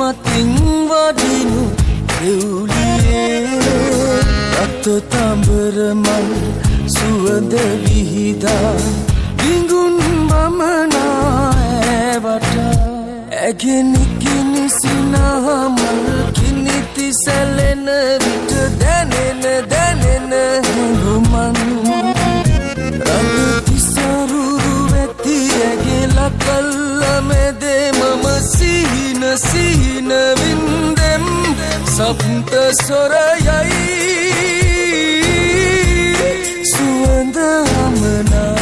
මතින් වඩිනු දෙව්ලියේ රත් තඹර මල් සුවඳ විහිදා විඟුන් බමනා ඇවට ඇගෙන කිනිසිනහමල් කිනිති සැලෙන විට දැනෙන හැඟුමන් රඟති සරුරු වෙති ඇගෙල කල්ල මෙදේ මම සිහින වින්දෙම් සප්ත සොරයයි සුවඳ අමනා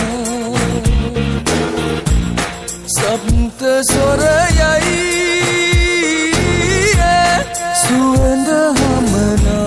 සප්ත සොරයයි සුවඳ අමනා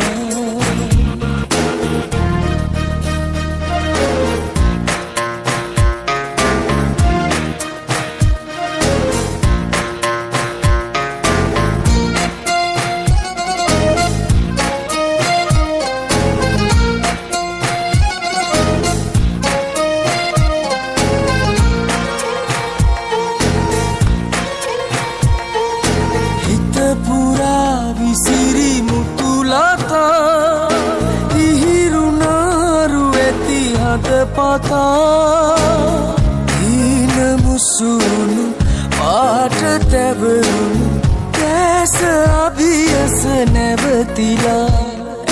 පතා දීන මුසුණු පාට තැවරුණු කැස අභියස නැවතිලා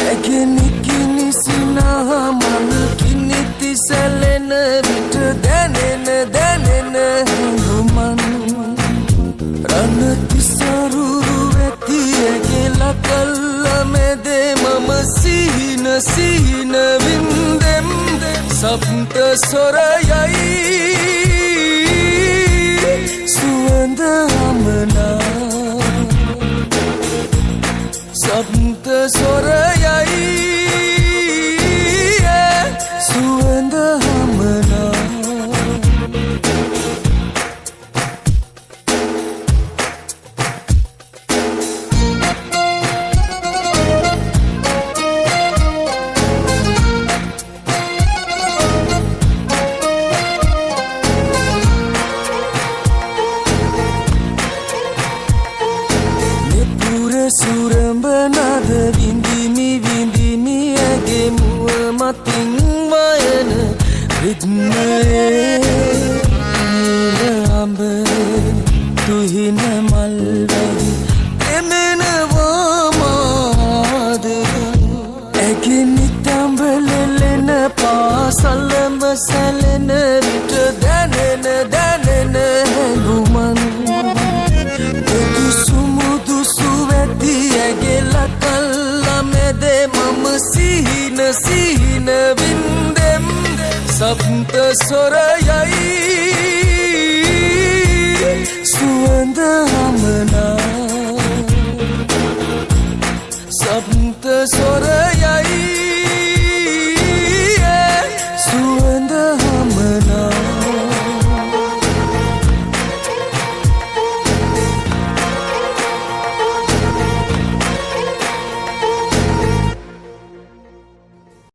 ඇගෙනි කිනිසිනහමල් කිනිති සැලෙන විට දැනෙන හැඟුමන් රණති සරුරු වෙති ඇගෙල කල්ල මෙදේ මම සිහින වින්දෙම් සප්ත සොරයයි සුවඳ අමනා සප්ත සොරයයි සුවඳ අමනා සුරඹනද විඳිමි ඇගේ මුව මතින් වයන විද්මයේ නිල අඹරේ තුහින මල් වැහි එමෙනවා මාදගන් ඇගේ නිතඹලෙලෙන පාසලම සැලෙන විට දැනෙන හැඟුමන් ඇගෙල කල්ල මෙදේ මම සිහින වින්දෙම් සප්ත සොරයයි සුවඳ අමනා